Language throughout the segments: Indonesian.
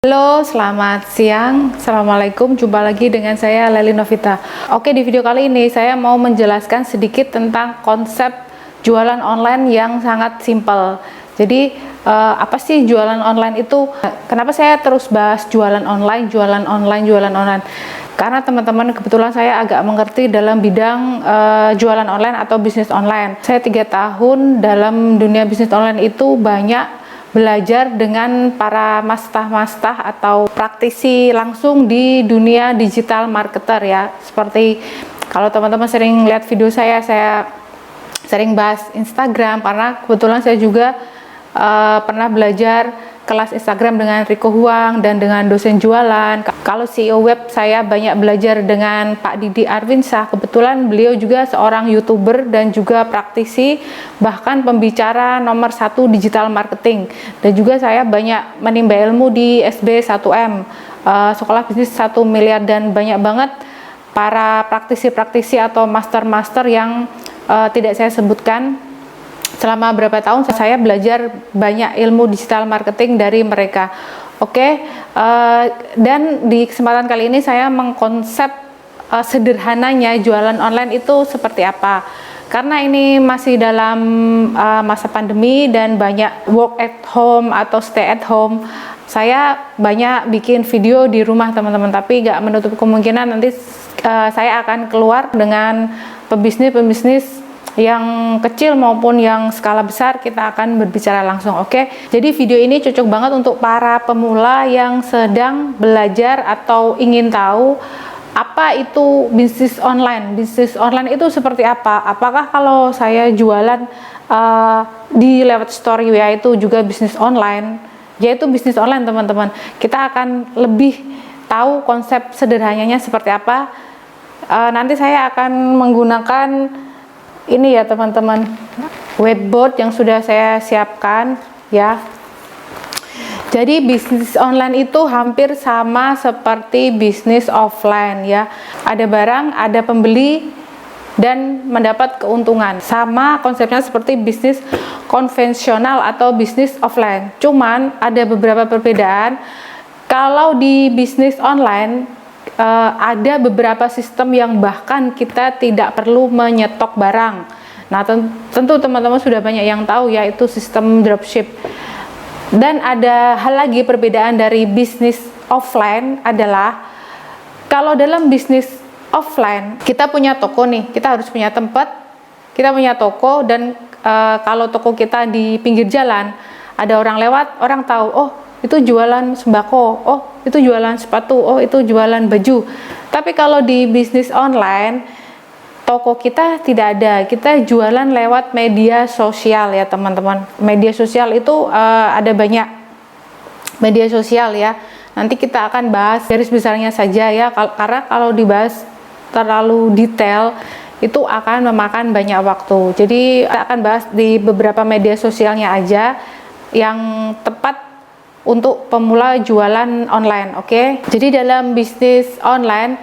Halo, selamat siang. Assalamualaikum, jumpa lagi dengan saya Leli Novita. Oke, di video kali ini saya mau menjelaskan sedikit tentang konsep jualan online yang sangat simpel. Jadi, apa sih jualan online itu? Kenapa saya terus bahas jualan online? Karena teman-teman kebetulan saya agak mengerti dalam bidang jualan online atau bisnis online. Saya 3 tahun dalam dunia bisnis online itu banyak belajar dengan para mastah-mastah atau praktisi langsung di dunia digital marketer ya. Seperti kalau teman-teman sering lihat video saya sering bahas Instagram karena kebetulan saya juga pernah belajar kelas Instagram dengan Rico Huang dan dengan dosen jualan. Kalau CEO web saya banyak belajar dengan Pak Didi Arvinsyah. Kebetulan beliau juga seorang YouTuber dan juga praktisi, bahkan pembicara nomor 1 digital marketing. Dan juga saya banyak menimba ilmu di SB 1M, Sekolah Bisnis 1 Miliar, dan banyak banget para praktisi-praktisi atau master-master yang tidak saya sebutkan. Selama berapa tahun saya belajar banyak ilmu digital marketing dari mereka. Oke, dan di kesempatan kali ini saya mengkonsep sederhananya jualan online itu seperti apa. Karena ini masih dalam masa pandemi dan banyak work at home atau stay at home, saya banyak bikin video di rumah teman-teman, tapi nggak menutup kemungkinan nanti saya akan keluar dengan pebisnis yang kecil maupun yang skala besar. Kita akan berbicara langsung. Oke, jadi video ini cocok banget untuk para pemula yang sedang belajar atau ingin tahu apa itu bisnis online. Bisnis online itu seperti apa? Apakah kalau saya jualan di lewat story WA itu juga bisnis online? Yaitu bisnis online teman-teman. Kita akan lebih tahu konsep sederhananya seperti apa. Nanti saya akan menggunakan ini ya teman-teman, whiteboard yang sudah saya siapkan ya. Jadi bisnis online itu hampir sama seperti bisnis offline ya. Ada barang, ada pembeli, dan mendapat keuntungan. Sama konsepnya seperti bisnis konvensional atau bisnis offline. Cuman ada beberapa perbedaan. Kalau di bisnis online ada beberapa sistem yang bahkan kita tidak perlu menyetok barang. Nah, tentu teman-teman sudah banyak yang tahu, yaitu sistem dropship. Dan ada hal lagi perbedaan dari bisnis offline adalah kalau dalam bisnis offline kita punya toko nih, kita harus punya tempat, kita punya toko, dan kalau toko kita di pinggir jalan, ada orang lewat, orang tahu, oh itu jualan sembako, oh itu jualan sepatu, oh itu jualan baju. Tapi kalau di bisnis online, toko kita tidak ada, kita jualan lewat media sosial ya teman-teman. Media sosial itu ada banyak media sosial ya. Nanti kita akan bahas garis besarnya saja ya, karena kalau dibahas terlalu detail itu akan memakan banyak waktu. Jadi kita akan bahas di beberapa media sosialnya aja yang tepat untuk pemula jualan online. Oke. Jadi dalam bisnis online,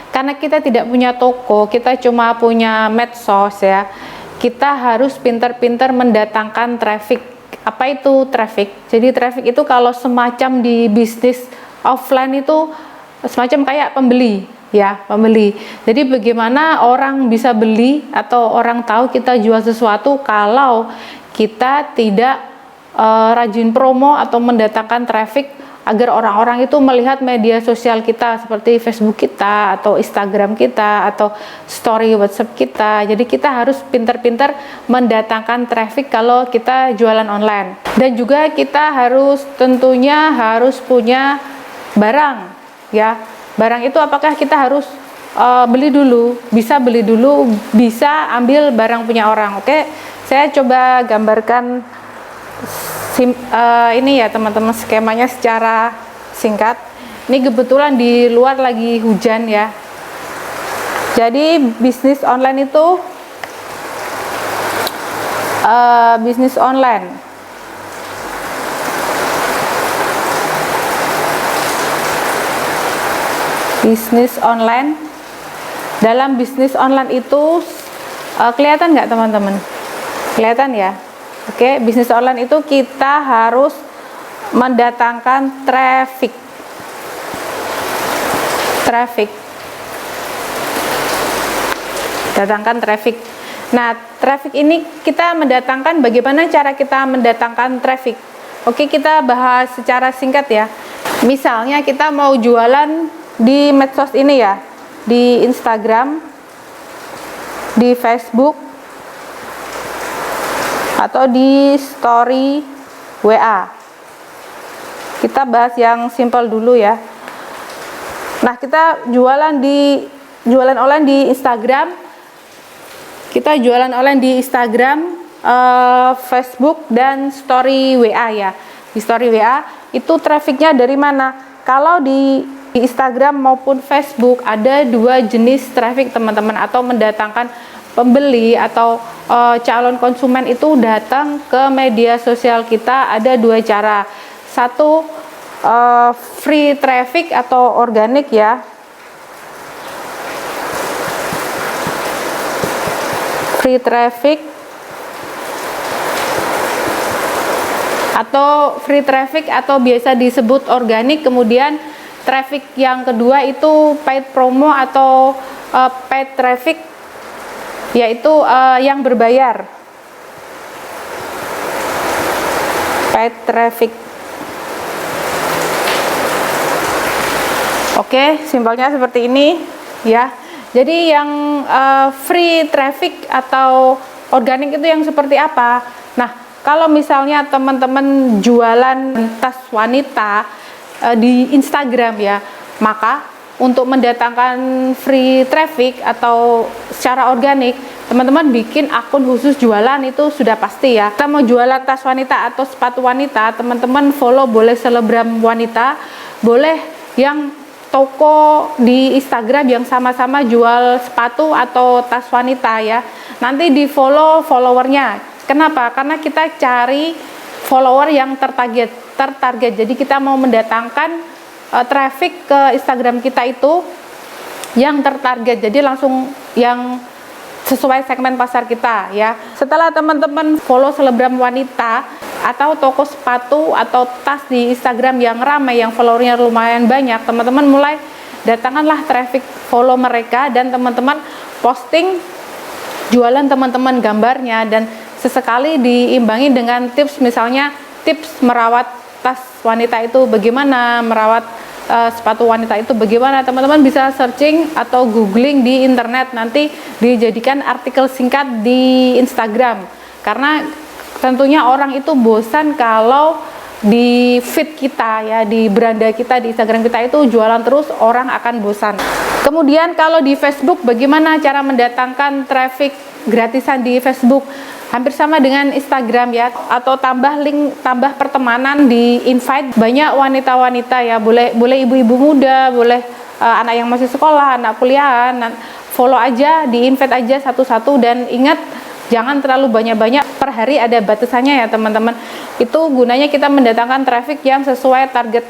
karena kita tidak punya toko, kita cuma punya medsos ya, kita harus pintar-pintar mendatangkan traffic. Apa itu traffic? Jadi traffic itu kalau semacam di bisnis offline itu semacam kayak pembeli ya, pembeli. Jadi bagaimana orang bisa beli atau orang tahu kita jual sesuatu kalau kita tidak rajin promo atau mendatangkan traffic agar orang-orang itu melihat media sosial kita seperti Facebook kita atau Instagram kita atau story WhatsApp kita. Jadi kita harus pintar-pintar mendatangkan traffic kalau kita jualan online. Dan juga kita tentunya harus punya barang ya. Barang itu apakah kita harus beli dulu? Bisa beli dulu, bisa ambil barang punya orang. Oke, saya coba gambarkan ini ya teman-teman, skemanya secara singkat. Ini kebetulan di luar lagi hujan ya. Jadi bisnis online itu bisnis online dalam bisnis online itu kelihatan nggak teman-teman? Kelihatan ya? Oke, bisnis online itu kita harus mendatangkan traffic. traffic. Datangkan traffic. Nah, traffic ini kita mendatangkan, bagaimana cara kita mendatangkan traffic? Oke, kita bahas secara singkat ya. Misalnya kita mau jualan di medsos ini ya, di Instagram, di Facebook, atau di story WA. Kita bahas yang simple dulu ya. Nah, kita jualan online di Instagram. Kita jualan online di Instagram, Facebook, dan story WA ya. Di story WA itu trafficnya dari mana? Kalau di Instagram maupun Facebook ada dua jenis traffic teman-teman, atau mendatangkan pembeli atau calon konsumen itu datang ke media sosial kita ada dua cara. Satu, free traffic atau organik ya. Free traffic atau biasa disebut organik. Kemudian traffic yang kedua itu paid promo atau paid traffic, yaitu yang berbayar. Paid traffic. Oke, simpelnya seperti ini ya. Jadi yang free traffic atau organik itu yang seperti apa? Nah, kalau misalnya teman-teman jualan tas wanita di Instagram ya, maka untuk mendatangkan free traffic atau secara organik, teman-teman bikin akun khusus jualan itu sudah pasti ya. Kita mau jualan tas wanita atau sepatu wanita, teman-teman follow boleh selebgram wanita, boleh yang toko di Instagram yang sama-sama jual sepatu atau tas wanita ya. Nanti di follow followernya. Kenapa? Karena kita cari follower yang tertarget. Jadi kita mau mendatangkan traffic ke Instagram kita itu yang tertarget. Jadi langsung yang sesuai segmen pasar kita ya. Setelah teman-teman follow selebgram wanita atau toko sepatu atau tas di Instagram yang ramai, yang followernya lumayan banyak, teman-teman mulai datangkanlah traffic, follow mereka, dan teman-teman posting jualan teman-teman gambarnya, dan sesekali diimbangi dengan tips, misalnya tips merawat tas wanita itu bagaimana, merawat sepatu wanita itu bagaimana. Teman-teman bisa searching atau googling di internet, nanti dijadikan artikel singkat di Instagram, karena tentunya orang itu bosan kalau di feed kita ya, di beranda kita, di Instagram kita itu jualan terus, orang akan bosan. Kemudian kalau di Facebook, bagaimana cara mendatangkan traffic gratisan di Facebook? Hampir sama dengan Instagram ya, atau tambah link, tambah pertemanan, di invite banyak wanita-wanita ya, boleh ibu-ibu muda, boleh anak yang masih sekolah, anak kuliahan, follow aja, di invite aja satu-satu, dan ingat jangan terlalu banyak-banyak, per hari ada batasannya ya teman-teman. Itu gunanya kita mendatangkan traffic yang sesuai target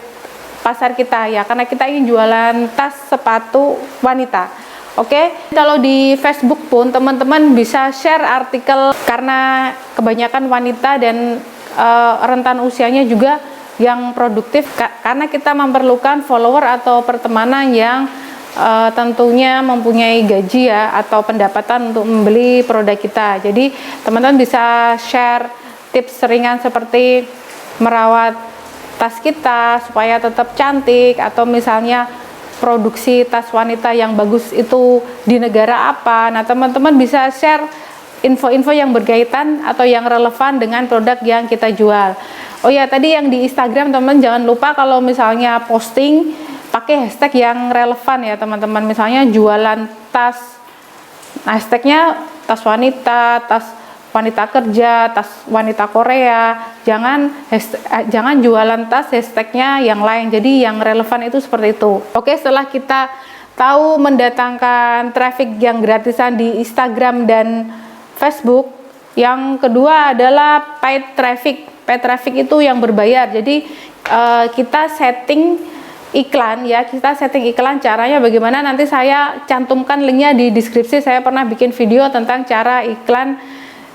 pasar kita ya, karena kita ingin jualan tas sepatu wanita. Oke, kalau di Facebook pun teman-teman bisa share artikel, karena kebanyakan wanita dan rentan usianya juga yang produktif, karena kita memerlukan follower atau pertemanan yang tentunya mempunyai gaji ya, atau pendapatan untuk membeli produk kita. Jadi teman-teman bisa share tips ringan seperti merawat tas kita supaya tetap cantik, atau misalnya produksi tas wanita yang bagus itu di negara apa. Nah, teman-teman bisa share info-info yang berkaitan atau yang relevan dengan produk yang kita jual. Oh ya, tadi yang di Instagram teman-teman jangan lupa kalau misalnya posting pakai hashtag yang relevan ya teman-teman. Misalnya jualan tas, nah hashtagnya tas wanita, tas wanita kerja, tas wanita Korea. Jangan jualan tas hashtagnya yang lain. Jadi yang relevan itu seperti itu. Oke, setelah kita tahu mendatangkan traffic yang gratisan di Instagram dan Facebook, yang kedua adalah paid traffic. Paid traffic itu yang berbayar. Jadi kita setting iklan ya, kita setting iklan. Caranya bagaimana, nanti saya cantumkan linknya di deskripsi. Saya pernah bikin video tentang cara iklan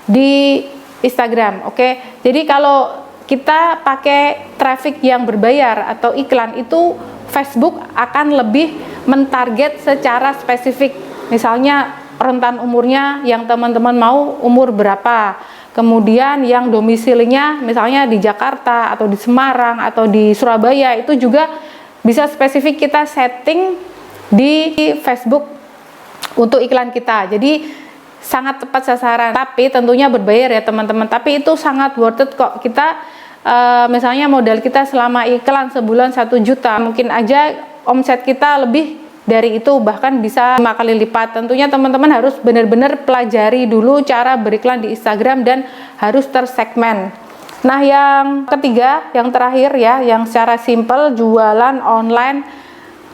di Instagram. Oke, jadi kalau kita pakai traffic yang berbayar atau iklan, itu Facebook akan lebih mentarget secara spesifik. Misalnya rentan umurnya yang teman-teman mau umur berapa, kemudian yang domisilinya misalnya di Jakarta atau di Semarang atau di Surabaya, itu juga bisa spesifik kita setting di Facebook untuk iklan kita. Jadi sangat tepat sasaran, tapi tentunya berbayar ya teman-teman, tapi itu sangat worth it kok. Kita misalnya modal kita selama iklan sebulan 1 juta, mungkin aja omset kita lebih dari itu, bahkan bisa 5 kali lipat. Tentunya teman-teman harus benar-benar pelajari dulu cara beriklan di Instagram dan harus tersegmen. Nah, yang ketiga, yang terakhir ya, yang secara simple, jualan online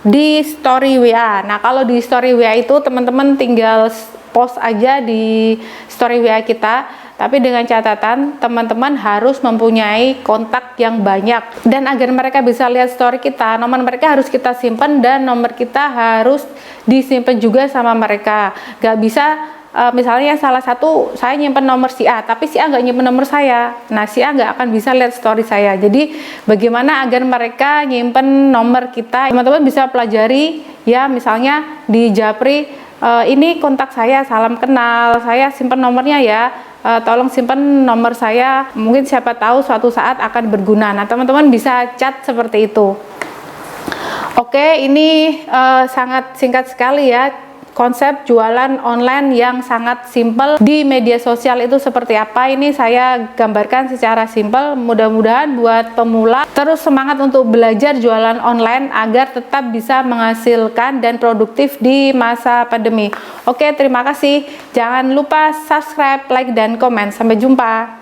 di story WA. Nah, kalau di story WA itu teman-teman tinggal post aja di story WA kita, tapi dengan catatan teman-teman harus mempunyai kontak yang banyak, dan agar mereka bisa lihat story kita, nomor mereka harus kita simpan dan nomor kita harus disimpan juga sama mereka. Gak bisa misalnya salah satu saya nyimpen nomor si A, tapi si A nggak nyimpen nomor saya, nah si A nggak akan bisa lihat story saya. Jadi bagaimana agar mereka nyimpen nomor kita, teman-teman bisa pelajari ya. Misalnya di Japri, ini kontak saya, salam kenal, saya simpen nomornya ya, tolong simpen nomor saya, mungkin siapa tahu suatu saat akan berguna. Nah, teman-teman bisa chat seperti itu. Oke, ini sangat singkat sekali ya, konsep jualan online yang sangat simpel di media sosial itu seperti apa. Ini saya gambarkan secara simpel, mudah-mudahan buat pemula terus semangat untuk belajar jualan online agar tetap bisa menghasilkan dan produktif di masa pandemi. Oke, terima kasih. Jangan lupa subscribe, like, dan komen. Sampai jumpa.